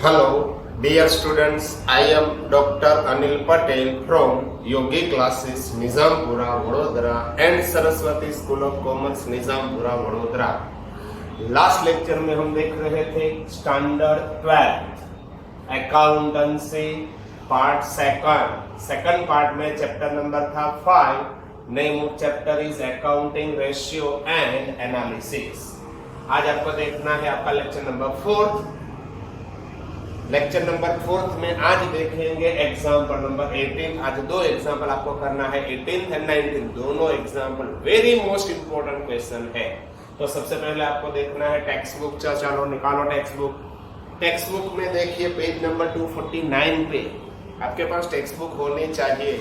Hello, dear students. I am Dr. Anil Patel from Yogi Classes, Nizampura, Vadodara and Saraswati School of Commerce, Nizampura, Vadodara. Last lecture में हम देख रहे थे standard 12 accountancy part second part में chapter number था 5. Name of chapter is accounting ratio and analysis. आज आपको देखना है आपका लेक्चर नंबर 4. लेक्चर नंबर 4 में आज देखेंगे एग्जाम्पल नंबर 18. आज दो एग्जाम्पल आपको करना है, 18 एंड 19. दोनों example very most important question है. तो सबसे पहले आपको देखना है टेक्स्ट बुक. चलो निकालो टेक्स्ट बुक. टेक्स्ट बुक में देखिए पेज नंबर 249 पे आपके पास टेक्स्ट बुक होनी चाहिए.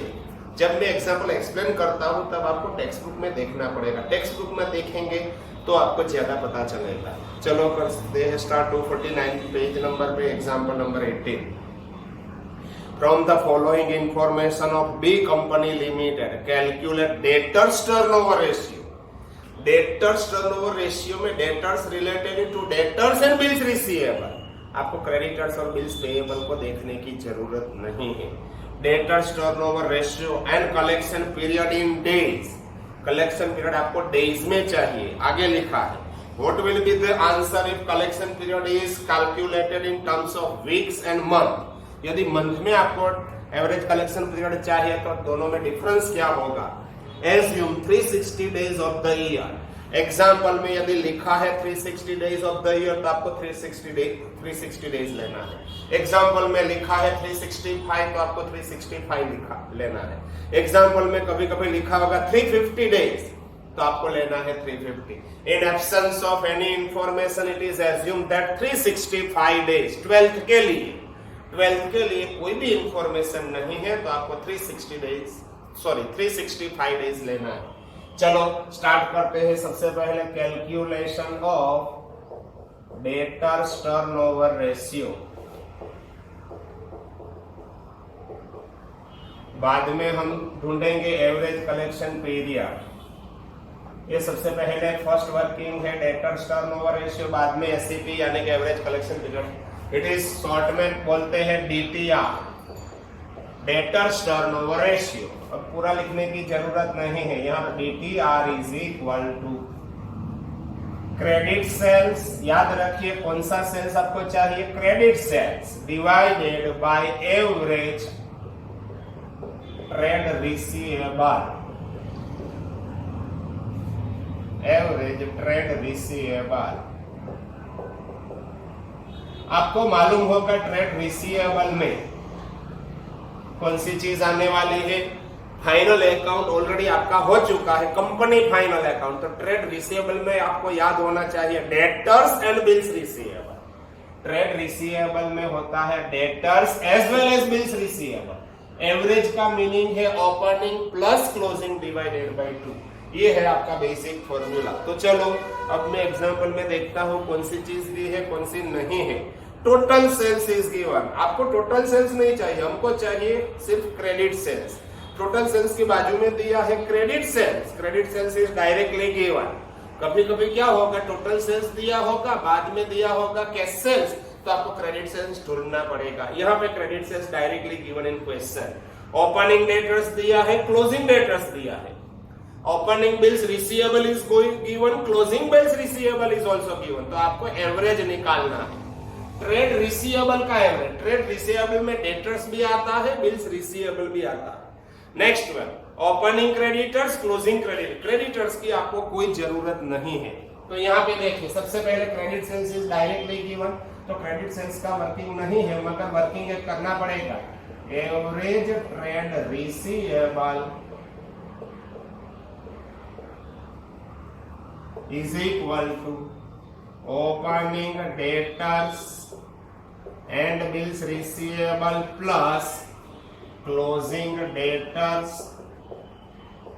जब मैं एग्जाम्पल एक्सप्लेन करता हूं तब आपको टेक्स्ट बुक में देखना पड़ेगा. टेक्स्ट बुक में देखेंगे तो आपको ज्यादा पता चलेगा. चलो करते हैं स्टार्ट. 249 पेज नंबर पे example number 18. From the following information of B company limited calculate debtors turnover ratio. Debtors turnover ratio में debtors related to debtors and bills receivable. आपको क्रेडिटर्स और बिल्स पेएबल को देखने की जरूरत नहीं है. Debtors turnover ratio and collection period in days. Collection period आपको डेज में चाहिए. आगे लिखा है what will be the answer if collection period is calculated in terms of weeks and month. यदि मंथ में आपको एवरेज कलेक्शन पीरियड चाहिए तो दोनों में डिफरेंस क्या होगा. Assume 360 days of the year. Example में यदि लिखा है 360 days of the year तो आपको 360 days लेना है. एग्जाम्पल में लिखा है 365 तो आपको 365 लेना है. एग्जाम्पल में कभी कभी लिखा होगा 350 days तो आपको लेना है 350. In absence of any information it is assumed that 365 days 12th के लिए कोई भी इंफॉर्मेशन नहीं है तो आपको 365 डेज लेना है. चलो स्टार्ट करते हैं. सबसे पहले calculation of debtors turnover ratio. बाद में हम ढूंढेंगे एवरेज कलेक्शन पीरियड. ये सबसे पहले फर्स्ट वर्किंग है डेटर्स टर्नओवर रेशियो, बाद में एससीपी यानी कि average collection period. It is short में बोलते हैं डीटीआर, डेटर्स टर्नओवर रेशियो. अब पूरा लिखने की जरूरत नहीं है. यहाँ पर DTR is equal to credit sales. याद रखिए कौन सा सेल्स आपको चाहिए, credit sales divided by average trade receivable. Average trade receivable आपको मालूम होगा ट्रेड रिसीवेबल में कौन सी चीज आने वाली है. फाइनल अकाउंट ऑलरेडी आपका हो चुका है, कंपनी फाइनल अकाउंट. तो ट्रेड रिसीवेबल में आपको याद होना चाहिए debtors and bills receivable. Trade receivable में होता है debtors as well as bills receivable. Average का मीनिंग है opening plus closing divided by 2. ये है आपका बेसिक फॉर्मूला. तो चलो अब मैं एग्जांपल में देखता हूं कौन सी चीज दी है कौन सी नहीं है. Total sales is given. आपको टोटल सेल्स नहीं चाहिए, हमको चाहिए सिर्फ क्रेडिट सेल्स. टोटल सेल्स के बाजू में दिया है credit sales. Credit sales is directly given. कभी कभी क्या होगा टोटल सेल्स दिया होगा, बाद में दिया होगा कैश सेल्स, तो आपको क्रेडिट सेल्स ढूंढना पड़ेगा. यहाँ पे credit sales directly given in question. Opening debtors दिया है, क्लोजिंग डेटर्स दिया है. Opening bills receivable is given, closing bills receivable is also given. तो आपको एवरेज निकालना है. ट्रेड रिसीवेबल का एवरेज. ट्रेड रिसीवेबल में डेटर्स भी आता है, बिल्स रिसीवेबल भी आता है. Next one opening creditors, closing creditors की आपको कोई जरूरत नहीं है. तो यहाँ पे देखिए सबसे पहले credit sales is directly given. तो क्रेडिट सेल्स का वर्किंग नहीं है मगर वर्किंग करना पड़ेगा. Average trade receivable is equal to opening debtors and bills receivable plus closing debtors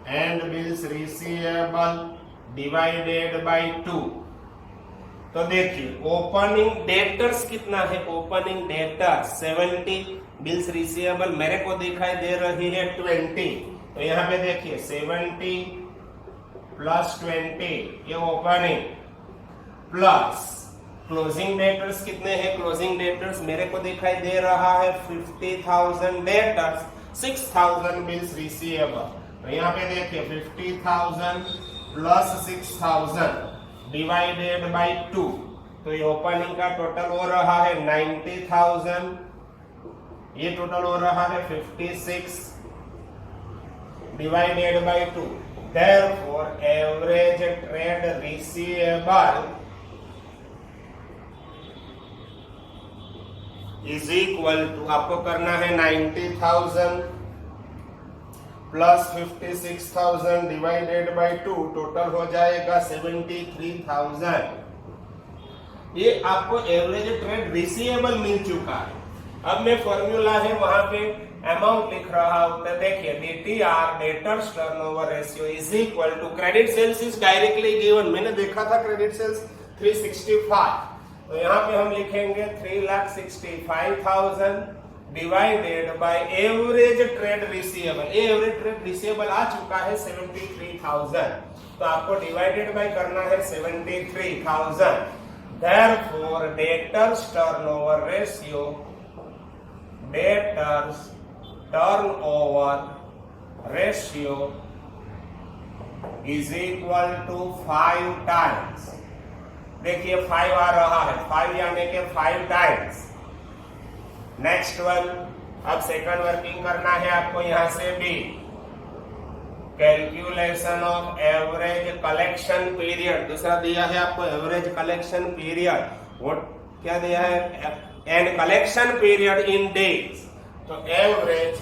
and bills receivable divided by 2. तो देखिए ओपनिंग डेटर्स कितना है, ओपनिंग डेटर्स 70, बिल्स रिसीवेबल मेरे को दिखाई दे रही है 20. तो यहाँ पे देखिए 70 प्लस 20 ये ओपनिंग प्लस क्लोजिंग डेटर्स कितने हैं? क्लोजिंग डेटर्स मेरे को दिखाई दे रहा है 50,000 डेटर्स, 6,000 बिल्स रिसीवेबल। तो यहाँ पे देखिए 50,000 प्लस 6,000 डिवाइडेड बाय 2, तो ये ओपनिंग का टोटल हो रहा है 90,000, ये टोटल हो रहा है 56 divided by 2। Therefore, average trade receivable is equal to, आपको करना है 90,000 प्लस 56,000 डिवाइडेड बाय 2, टोटल हो जाएगा 73,000। ये आपको एवरेज ट्रेड रिसीवेबल मिल चुका है। अब मैं फॉर्मूला है वहां पे अमाउंट लिख रहा हूं, तो देखिए DTR debtors turnover ratio is equal to credit sales is directly given, मैंने देखा था क्रेडिट सेल्स 365, तो यहाँ पे हम लिखेंगे 3,65,000 divided by average trade receivable. ये एवरेज ट्रेड रिसीवेबल आ चुका है 73,000, तो आपको डिवाइडेड बाय करना है 73,000। Therefore, debtors turnover ratio, debtors turnover ratio is equal to 5 times। देखिए 5 आ रहा है, 5 यानी कि 5 टाइम्स। नेक्स्ट वन, अब सेकंड वर्किंग करना है आपको यहां से भी, calculation of average collection period. दूसरा दिया है आपको एवरेज कलेक्शन पीरियड, वो क्या दिया है? And collection period in days. तो एवरेज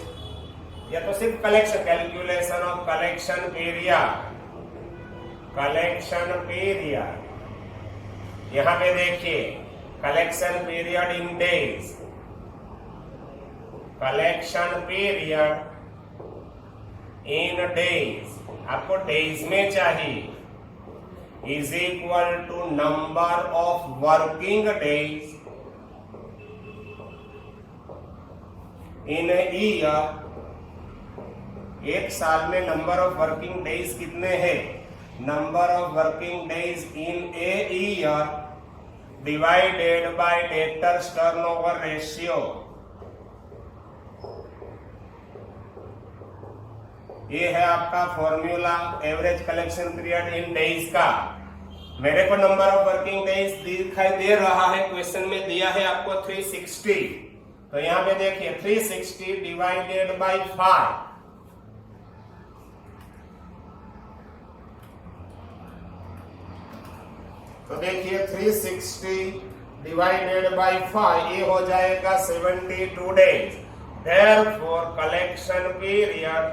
या तो सिर्फ collection, calculation of collection period, collection period, यहां पे देखिए collection period in days, collection period in days, आपको डेज में चाहिए, is equal to number of working days in a year. एक साल में नंबर ऑफ वर्किंग डेज कितने हैं? Number of working days in a year divided by debtors turnover ratio. ये है आपका formula average collection period in days का। मेरे को नंबर ऑफ वर्किंग डेज दिखाई दे रहा है, क्वेश्चन में दिया है आपको 360, तो यहां पे देखिए 360 डिवाइडेड बाय 5, तो देखिए 360 डिवाइडेड बाय 5, ये हो जाएगा 72 days. Therefore, collection period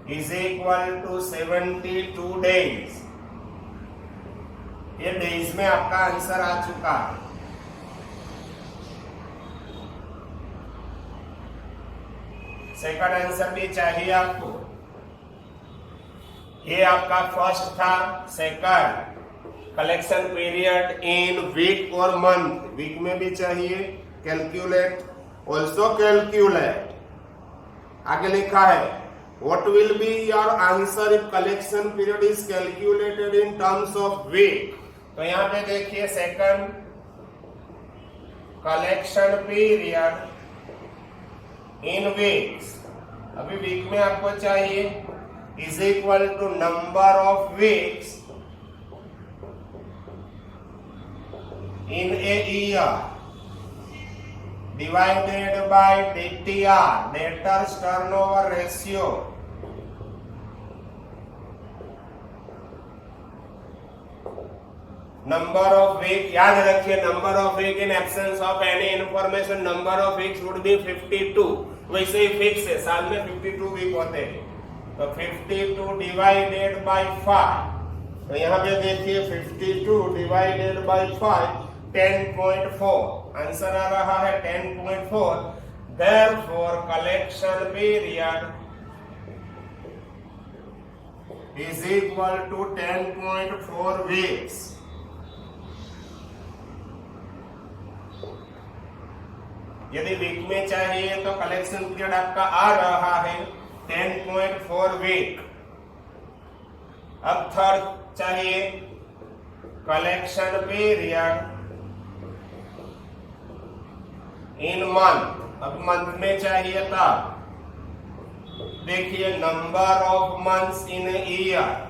is equal to 72 days। ये डेज में आपका आंसर आ चुका है। सेकंड आंसर भी चाहिए आपको, ये आपका फर्स्ट था। Second, collection period in week और मंथ, वीक में भी चाहिए, कैलकुलेट, ऑल्सो कैलकुलेट। आगे लिखा है what will be your answer if collection period is calculated in terms of week। तो यहाँ पे देखिए second, collection period in weeks, अभी वीक में आपको चाहिए, is equal to number of weeks in a year divided by DTR debtors turnover ratio. Number of week, याद रखिए number of week in absence of any information, number of weeks would be 52। वैसे ही fix है, साल में 52 week होते हैं, तो 52 divided bye 5, तो यहाँ पे देखिए 52 डिवाइडेड बाय 5 10.4, आंसर आ रहा है 10.4। Therefore, collection period is equal to 10.4 weeks। यदि वीक में चाहिए तो कलेक्शन पीरियड आपका आ रहा है 10.4 वीक। अब थर्ड चाहिए कलेक्शन पीरियड इन मंथ, अब मंथ में चाहिए था, देखिए number of months in year,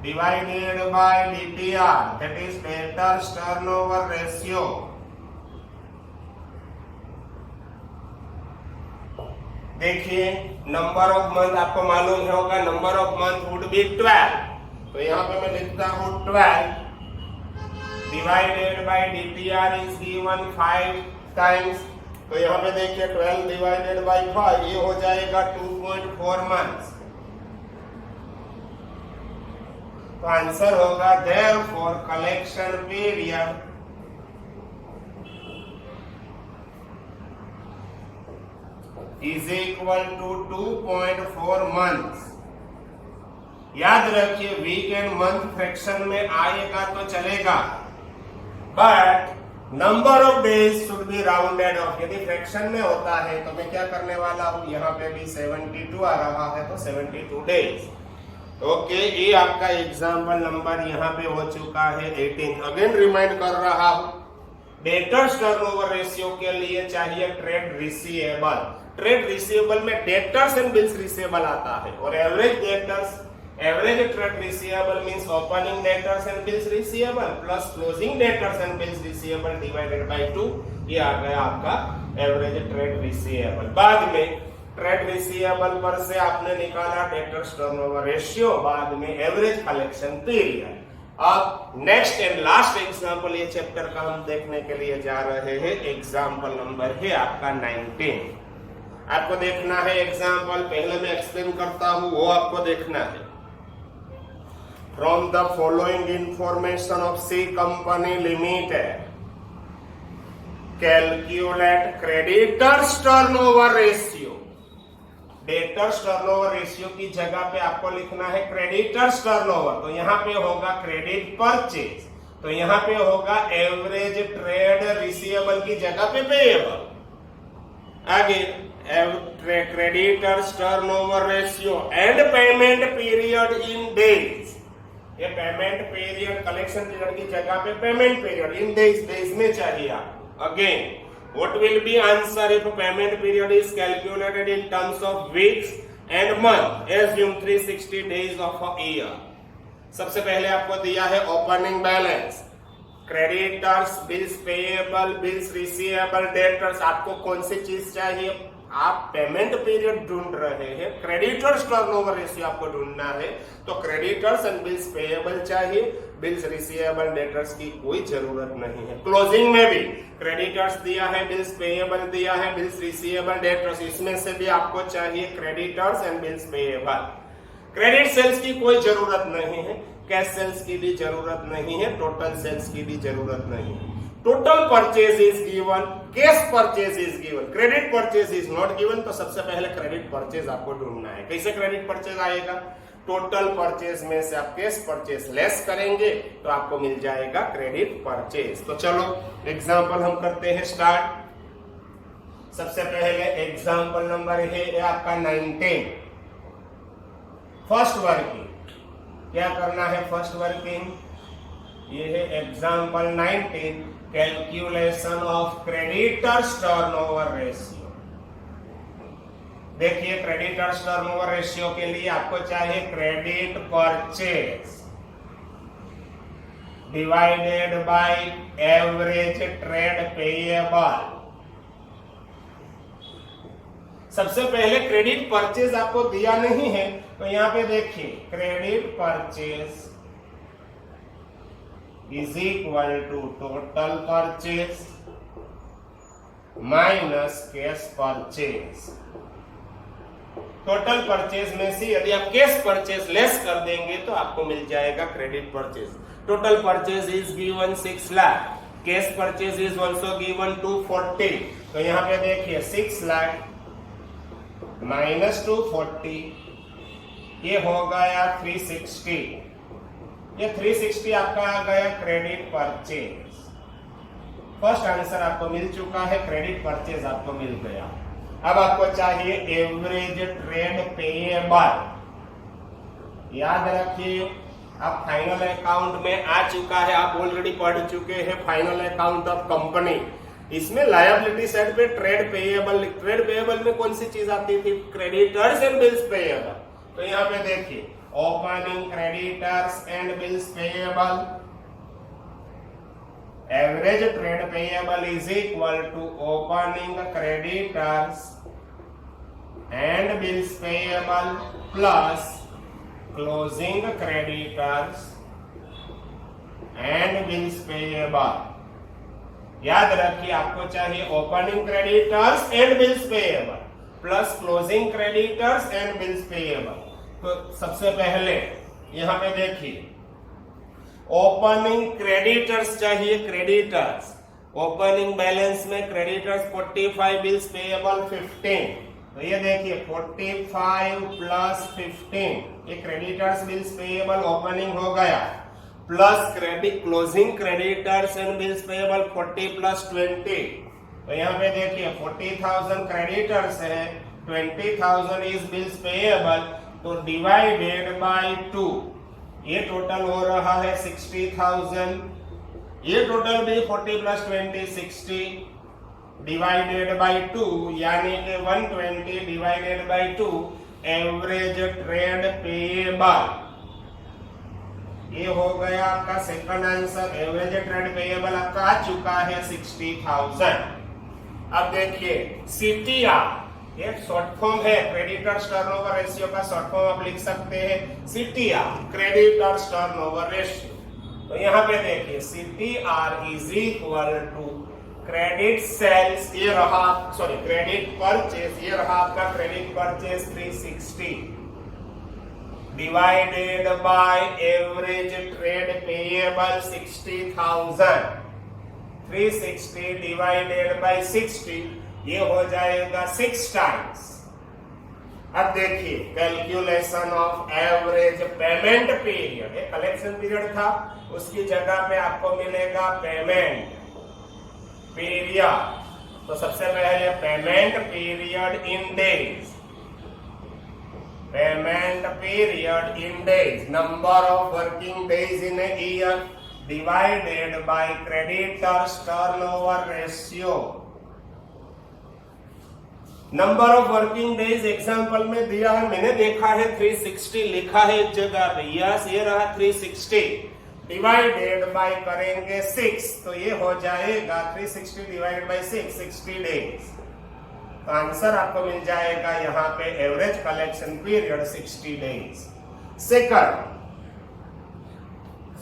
divided by DTR, that is debtors turnover ratio. देखिए नंबर ऑफ मंथ आपको मालूम होगा, number of month would be 12, तो यहाँ पे मैं लिखता हूँ 12 divided by DTR is given 5 times, तो यहाँ पे देखिए 12 डिवाइडेड बाय 5 ये हो जाएगा 2.4 मंथ्स। तो आंसर होगा therefore collection period is equal to 2.4 months. याद रखिए वीक एंड मंथ फ्रैक्शन में आएगा तो चलेगा, but number of days should be rounded off. यदि फ्रैक्शन में होता है तो मैं क्या करने वाला हूं, यहाँ पे भी 72 आ रहा है तो 72 डेज। ओके, ये आपका एग्जाम्पल नंबर यहाँ पे हो चुका है 18। अगेन रिमाइंड कर रहा हूं, डेटर्स टर्नओवर रेशियो के लिए चाहिए ट्रेड रिसीवेबल। ट्रेड रिसीवेबल में डेटर्स एंड बिल्स रिसीवेबल आता है, और average debtors, average trade receivable means opening debtors and bills receivable plus closing debtors and bills receivable divided by 2, ये आ गया आपका एवरेज ट्रेड रिसीवेबल। बाद में ट्रेड रिसीवेबल पर से आपने निकाला डेटर्स टर्नओवर रेशियो, बाद में एवरेज कलेक्शन पीरियड। अब नेक्स्ट एंड लास्ट एग्जांपल ये चैप्टर का हम देखने के लिए जा रहे हैं। एग्जांपल नंबर है आपका 19। आपको देखना है एग्जांपल, पहले मैं एक्सप्लेन करता हूं, वो आपको देखना है। From the following information of C company limited calculate creditors turnover ratio. Debtors turnover ratio की जगह पे आपको लिखना है क्रेडिटर्स टर्नओवर, तो यहाँ पे होगा क्रेडिट परचेज, तो यहाँ पे होगा एवरेज ट्रेड रिसीवेबल की जगह पे पेएबल। आगे creditors turnover ratio and payment period in days, ये पेमेंट पीरियड कलेक्शन पीरियड की जगह पे payment period in days, days में चाहिए आपको। Again what will be answer if payment period is calculated in terms of weeks and month? Assume 360 days of a year. सबसे पहले आपको दिया है opening balance, creditors, bills payable, bills receivable, debtors. आपको कौन सी चीज चाहिए, आप पेमेंट पीरियड ढूंढ रहे हैं, क्रेडिटर्स टर्नओवर रेशियो आपको ढूंढना है, तो क्रेडिटर्स एंड बिल्स पेएबल चाहिए, बिल्स रिसीवेबल डेटर्स की कोई जरूरत नहीं है। क्लोजिंग में भी क्रेडिटर्स दिया है, बिल्स पेएबल दिया है, बिल्स रिसीवेबल डेटर्स, इसमें से भी आपको चाहिए creditors and bills payable. Credit sales की कोई जरूरत नहीं है, कैश सेल्स की भी जरूरत नहीं है, टोटल सेल्स की भी जरूरत नहीं है। Total purchase is given, cash purchase is given, credit purchase is not given, तो सबसे पहले क्रेडिट परचेज आपको ढूंढना है। कैसे क्रेडिट परचेज आएगा, टोटल परचेज में से आप कैश परचेज लेस करेंगे तो आपको मिल जाएगा क्रेडिट परचेज। तो चलो एग्जांपल हम करते हैं स्टार्ट। सबसे पहले एग्जांपल नंबर है आपका 19, फर्स्ट वर्किंग। क्या करना है फर्स्ट वर्किंग, ये है example 19, calculation of creditors turnover ratio. देखिए क्रेडिटर्स टर्नओवर रेशियो के लिए आपको चाहिए credit purchase divided by average trade payable. सबसे पहले क्रेडिट परचेज आपको दिया नहीं है, तो यहां पे देखिए credit purchase is equal to total purchase minus cash purchase. Total purchase में से यदि आप कैश परचेज लेस कर देंगे तो आपको मिल जाएगा credit purchase. Total purchase is given 6 lakh, cash purchase is also given 240, तो यहाँ पे देखिए 6 लाख माइनस 240, ये हो गया 360, ये 360 आपका आ गया क्रेडिट परचेज। फर्स्ट आंसर आपको मिल चुका है, क्रेडिट परचेज आपको मिल गया। अब आपको चाहिए एवरेज ट्रेड पेएबल। याद रखिए, अब फाइनल अकाउंट में आ चुका है, आप ऑलरेडी पढ़ चुके हैं फाइनल अकाउंट ऑफ कंपनी। इसमें लायबिलिटी साइड पे ट्रेड पेएबल में कौन सी चीज आती थी? Creditors and bills payable. तो यहाँ पे देखिए, opening creditors and bills payable, average trade payable is equal to opening creditors and bills payable plus closing creditors and bills payable. याद रखिए, आपको चाहिए opening creditors and bills payable plus closing creditors and bills payable. तो सबसे पहले यहां पे देखिए, ओपनिंग क्रेडिटर्स चाहिए, क्रेडिटर्स ओपनिंग बैलेंस में क्रेडिटर्स 45, बिल्स पेएबल 15। तो ये देखिए 45 प्लस 15, ये क्रेडिटर्स बिल्स पेएबल ओपनिंग हो गया, plus credit closing creditors and bills payable 40 plus 20। तो यहाँ पे देखिए 40,000 क्रेडिटर्स है, 20,000 इज बिल्स पेएबल, तो डिवाइडेड बाय 2, ये टोटल हो रहा है 60,000। ये टोटल भी 40 प्लस 20 60 डिवाइडेड बाय 2, यानी कि 120 divided by 2 average trade payable. ये हो गया आपका second answer. Average trade payable आपका आ चुका है 60,000। अब देखिए सीटीआर, ये शॉर्ट फॉर्म है, क्रेडिटर्स टर्नओवर रेशियो का शॉर्ट फॉर्म आप लिख सकते हैं सीटीआर, क्रेडिटर्स टर्नओवर रेशियो। तो यहाँ पे देखिए CTR is equal to credit sales, ये रहा, सॉरी क्रेडिट परचेज, ये रहा आपका credit purchase 360 divided by average trade payable 60,000, 360 divided by 60, ये हो जाएगा 6 टाइम्स। अब देखिए calculation of average payment period, ये कलेक्शन पीरियड था, उसकी जगह पे आपको मिलेगा पेमेंट पीरियड। तो सबसे पहले payment period in days, payment period in days, number of working days in a year divided by creditors turnover ratio. Number of working days example में दिया है, मैंने देखा है 360 लिखा है एक जगह पे, यस ये रहा 360 डिवाइडेड बाय करेंगे 6, तो ये हो जाएगा 360 डिवाइडेड बाय 6, 60 डेज। तो आंसर आपको मिल जाएगा यहाँ पे average collection period 60 days. Second,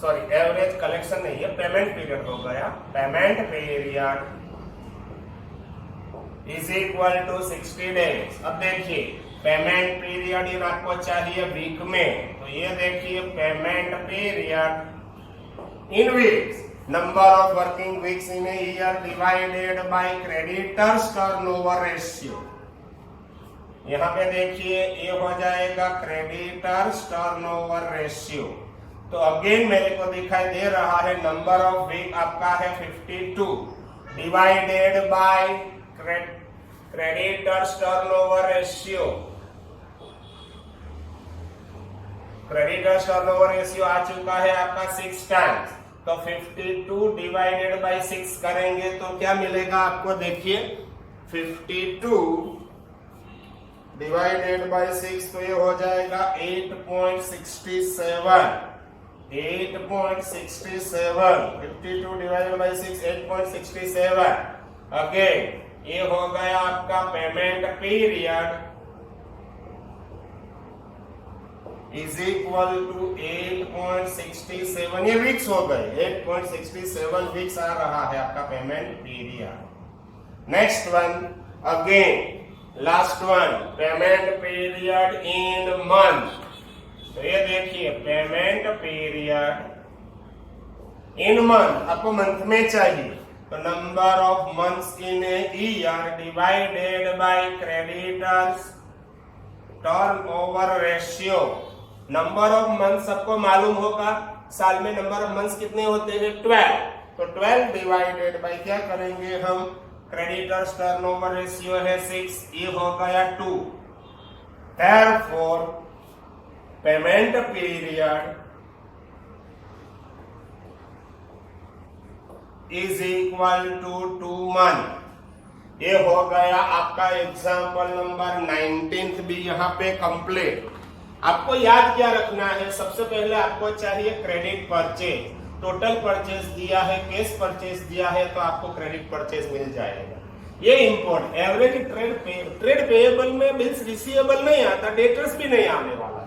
sorry average collection नहीं है, पेमेंट पीरियड हो गया, payment period is equal to 60 days. अब देखिए पेमेंट पीरियड इन आपको चाहिए वीक में, तो ये देखिए payment period in weeks, number of working weeks in a year divided by creditors turnover ratio. यहाँ पे देखिए ये हो जाएगा क्रेडिटर्स टर्नओवर रेशियो। तो अगेन मेरे को दिखाई दे रहा है नंबर ऑफ वीक आपका है 52 divided by creditors turnover ratio. Creditors turnover ratio आ चुका है आपका 6 टाइम्स, तो 52 डिवाइडेड बाय 6 करेंगे तो क्या मिलेगा आपको? देखिए 52 डिवाइडेड बाय 6, तो ये हो जाएगा 8.67, 8.67, 52 डिवाइडेड बाय 6 8.67। अगेन ये हो गया आपका payment period is equal to 8.67, ये वीक्स हो गए, 8.67 वीक्स आ रहा है आपका payment period. Next one, again last one, payment period in month. तो ये देखिए पेमेंट पीरियड इन मंथ, आपको मंथ में चाहिए, तो number of months in a year divided by creditors turnover ratio. Number of months सबको मालूम होगा, साल में नंबर ऑफ मंथ्स कितने होते हैं? 12, तो 12 डिवाइडेड बाय क्या करेंगे हम? क्रेडिटर्स टर्नओवर रेशियो है 6, ये हो गया 2। Therefore payment period is equal to 2 month. ये हो गया आपका एग्जाम्पल नंबर 19 भी यहाँ पे कंप्लीट। आपको याद क्या रखना है, सबसे पहले आपको चाहिए क्रेडिट परचेज। टोटल परचेज दिया है, कैश परचेज दिया है, तो आपको क्रेडिट परचेज मिल जाएगा। ये इंपॉर्टेंट। एवरेज ट्रेड पेएबल में बिल्स रिसीवेबल नहीं आता, डेटर्स भी नहीं आने वाला है।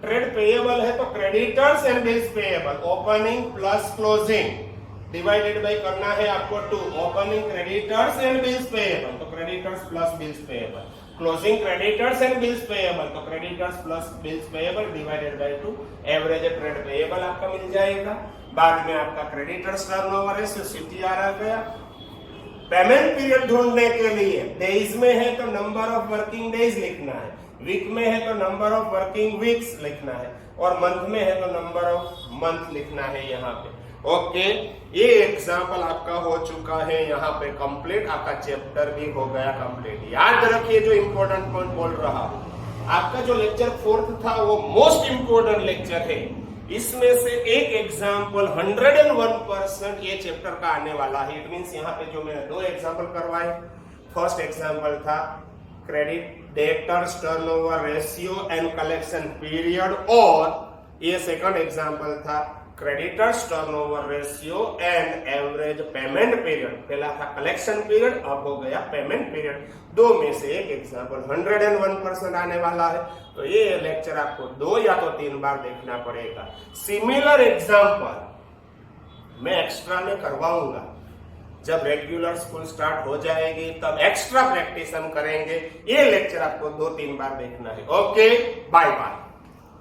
ट्रेड पेएबल है तो creditors and bills payable, opening plus closing divided by करना है आपको 2। Opening creditors and bills payable तो creditors plus bills payable, closing creditors and bills payable तो creditors plus bills payable divided by 2। Average trade payable आपका मिल जाएगा। बाद में आपका क्रेडिटर्स टर्नओवर रेशियो सीटीआर आ गया। पेमेंट पीरियड ढूंढने के लिए डेज में है तो नंबर ऑफ वर्किंग डेज लिखना है, वीक में है तो नंबर ऑफ वर्किंग वीक्स लिखना है, और मंथ में है तो नंबर ऑफ मंथ लिखना है यहाँ पे। ओके, ये एग्जाम्पल आपका हो चुका है यहाँ पे कंप्लीट। आपका चैप्टर भी हो गया कंप्लीट। याद रखिए जो इंपॉर्टेंट पॉइंट बोल रहा हूँ, आपका जो लेक्चर 4th था वो मोस्ट इंपॉर्टेंट लेक्चर है। इसमें से एक एग्जाम्पल 101% ये चैप्टर का आने वाला है। इट मींस यहाँ पे जो मैंने 2 एग्जाम्पल करवाए, फर्स्ट एग्जाम्पल था credit debtors turnover ratio and collection period, और ये सेकंड एग्जाम्पल था creditors turnover ratio and average payment period. पहला था कलेक्शन पीरियड, अब हो गया पेमेंट पीरियड। 2 में से एक एग्जाम्पल 101% आने वाला है, तो ये लेक्चर आपको 2 या तो 3 बार देखना पड़ेगा। सिमिलर एग्जाम्पल मैं एक्स्ट्रा में करवाऊंगा। जब रेगुलर स्कूल स्टार्ट हो जाएगी तब एक्स्ट्रा प्रैक्टिस हम करेंगे। ये लेक्चर आपको 2-3 बार देखना है। Okay, bye bye.